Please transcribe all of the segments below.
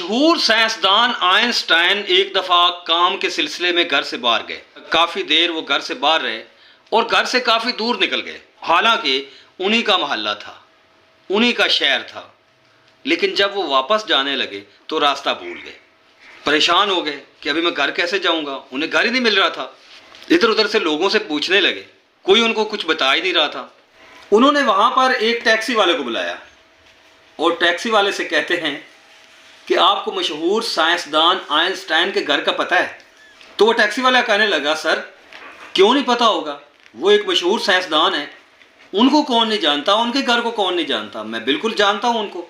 مشہور سائنسدان آئنسٹائن ایک دفعہ کام کے سلسلے میں گھر سے باہر گئے. کافی دیر وہ گھر سے باہر رہے اور گھر سے کافی دور نکل گئے. حالانکہ انہی کا محلہ تھا, انہی کا شہر تھا, لیکن جب وہ واپس جانے لگے تو راستہ بھول گئے. پریشان ہو گئے کہ ابھی میں گھر کیسے جاؤں گا, انہیں گھر ہی نہیں مل رہا تھا. ادھر ادھر سے لوگوں سے پوچھنے لگے, کوئی ان کو کچھ بتا ہی نہیں رہا تھا. انہوں نے وہاں پر ایک ٹیکسی والے کو بلایا اور ٹیکسی والے سے کہتے ہیں کہ آپ کو مشہور سائنسدان آئنسٹائن کے گھر کا پتہ ہے؟ تو وہ ٹیکسی والا کہنے لگا, سر کیوں نہیں پتہ ہوگا, وہ ایک مشہور سائنسدان ہے, ان کو کون نہیں جانتا, ان کے گھر کو کون نہیں جانتا, میں بالکل جانتا ہوں ان کو.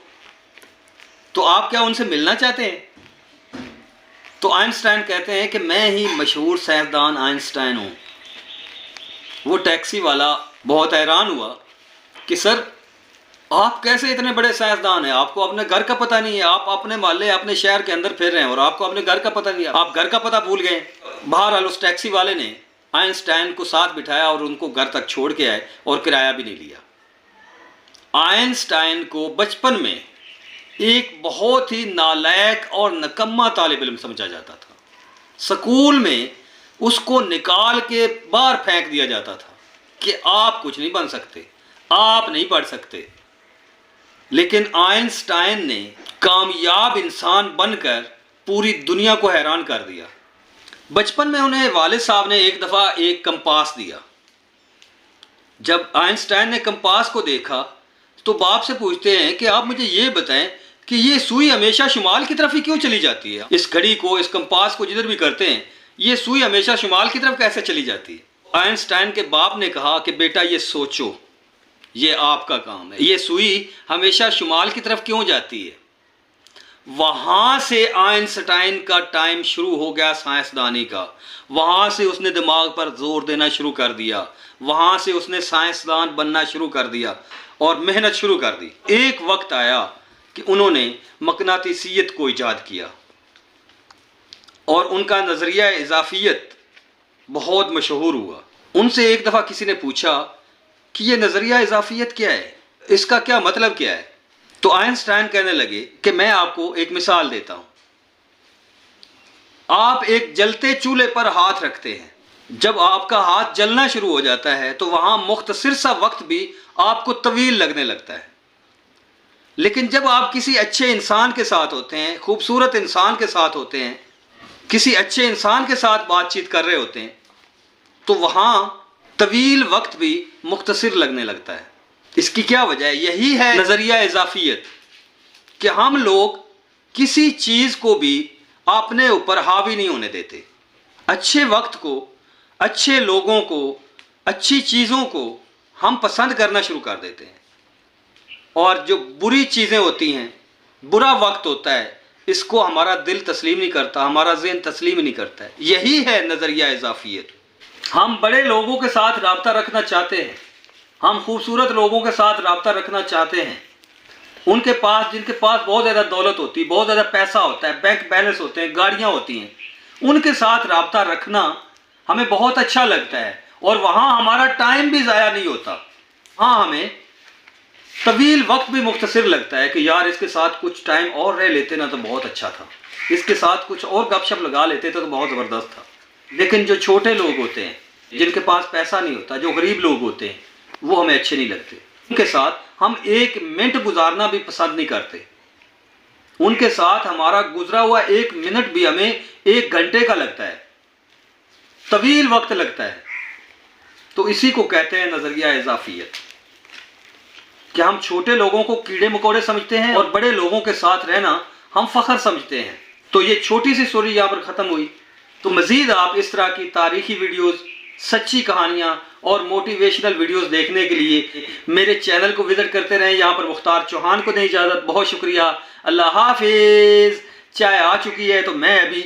تو آپ کیا ان سے ملنا چاہتے ہیں؟ تو آئنسٹائن کہتے ہیں کہ میں ہی مشہور سائنسدان آئنسٹائن ہوں. وہ ٹیکسی والا بہت حیران ہوا کہ سر آپ کیسے اتنے بڑے سائنسدان ہیں, آپ کو اپنے گھر کا پتہ نہیں ہے, آپ اپنے محلے اپنے شہر کے اندر پھر رہے ہیں اور آپ کو اپنے گھر کا پتہ نہیں ہے, آپ گھر کا پتہ بھول گئے. بہرحال اس ٹیکسی والے نے آئنسٹائن کو ساتھ بٹھایا اور ان کو گھر تک چھوڑ کے آئے اور کرایہ بھی نہیں لیا. آئنسٹائن کو بچپن میں ایک بہت ہی نالائق اور نکما طالب علم سمجھا جاتا تھا. سکول میں اس کو نکال کے باہر پھینک دیا جاتا تھا کہ آپ کچھ نہیں بن سکتے, آپ نہیں پڑھ سکتے. لیکن آئنسٹائن نے کامیاب انسان بن کر پوری دنیا کو حیران کر دیا. بچپن میں انہیں والد صاحب نے ایک دفعہ ایک کمپاس دیا. جب آئنسٹائن نے کمپاس کو دیکھا تو باپ سے پوچھتے ہیں کہ آپ مجھے یہ بتائیں کہ یہ سوئی ہمیشہ شمال کی طرف ہی کیوں چلی جاتی ہے؟ اس گھڑی کو, اس کمپاس کو جدھر بھی کرتے ہیں, یہ سوئی ہمیشہ شمال کی طرف کیسے چلی جاتی ہے؟ آئنسٹائن کے باپ نے کہا کہ بیٹا یہ سوچو, یہ آپ کا کام ہے, یہ سوئی ہمیشہ شمال کی طرف کیوں جاتی ہے؟ وہاں سے آئنسٹائن کا ٹائم شروع ہو گیا سائنسدانی کا. وہاں سے اس نے دماغ پر زور دینا شروع کر دیا, وہاں سے اس نے سائنسدان بننا شروع کر دیا اور محنت شروع کر دی. ایک وقت آیا کہ انہوں نے مقناطیسیت کو ایجاد کیا اور ان کا نظریہ اضافیت بہت مشہور ہوا. ان سے ایک دفعہ کسی نے پوچھا کہ یہ نظریہ اضافیت کیا ہے, اس کا کیا مطلب کیا ہے؟ تو آئنسٹائن کہنے لگے کہ میں آپ کو ایک مثال دیتا ہوں. آپ ایک جلتے چولہے پر ہاتھ رکھتے ہیں, جب آپ کا ہاتھ جلنا شروع ہو جاتا ہے تو وہاں مختصر سا وقت بھی آپ کو طویل لگنے لگتا ہے. لیکن جب آپ کسی اچھے انسان کے ساتھ ہوتے ہیں, خوبصورت انسان کے ساتھ ہوتے ہیں, کسی اچھے انسان کے ساتھ بات چیت کر رہے ہوتے ہیں, تو وہاں طویل وقت بھی مختصر لگنے لگتا ہے. اس کی کیا وجہ ہے؟ یہی ہے نظریہ اضافیت, کہ ہم لوگ کسی چیز کو بھی اپنے اوپر حاوی نہیں ہونے دیتے. اچھے وقت کو, اچھے لوگوں کو, اچھی چیزوں کو ہم پسند کرنا شروع کر دیتے ہیں, اور جو بری چیزیں ہوتی ہیں, برا وقت ہوتا ہے, اس کو ہمارا دل تسلیم نہیں کرتا, ہمارا ذہن تسلیم نہیں کرتا ہے. یہی ہے نظریہ اضافیت. ہم بڑے لوگوں کے ساتھ رابطہ رکھنا چاہتے ہیں, ہم خوبصورت لوگوں کے ساتھ رابطہ رکھنا چاہتے ہیں, ان کے پاس جن کے پاس بہت زیادہ دولت ہوتی ہے, بہت زیادہ پیسہ ہوتا ہے, بینک بیلنس ہوتے ہیں, گاڑیاں ہوتی ہیں, ان کے ساتھ رابطہ رکھنا ہمیں بہت اچھا لگتا ہے اور وہاں ہمارا ٹائم بھی ضائع نہیں ہوتا. ہاں ہمیں طویل وقت بھی مختصر لگتا ہے کہ یار اس کے ساتھ کچھ ٹائم اور رہ لیتے نا تو بہت اچھا تھا, اس کے ساتھ کچھ اور گپ شپ لگا لیتے تو بہت زبردست تھا. لیکن جو چھوٹے لوگ ہوتے ہیں, جن کے پاس پیسہ نہیں ہوتا, جو غریب لوگ ہوتے ہیں, وہ ہمیں اچھے نہیں لگتے. ان کے ساتھ ہم ایک منٹ گزارنا بھی پسند نہیں کرتے. ان کے ساتھ ہمارا گزرا ہوا ایک منٹ بھی ہمیں ایک گھنٹے کا لگتا ہے, طویل وقت لگتا ہے. تو اسی کو کہتے ہیں نظریہ اضافیت, کہ ہم چھوٹے لوگوں کو کیڑے مکوڑے سمجھتے ہیں اور بڑے لوگوں کے ساتھ رہنا ہم فخر سمجھتے ہیں. تو یہ چھوٹی سی سٹوری یہاں پر ختم ہوئی. تو مزید آپ اس طرح کی تاریخی ویڈیوز, سچی کہانیاں اور موٹیویشنل ویڈیوز دیکھنے کے لیے میرے چینل کو وزٹ کرتے رہیں. یہاں پر مختار چوہان کو دیں اجازت. بہت شکریہ. اللہ حافظ. چائے آ چکی ہے تو میں ابھی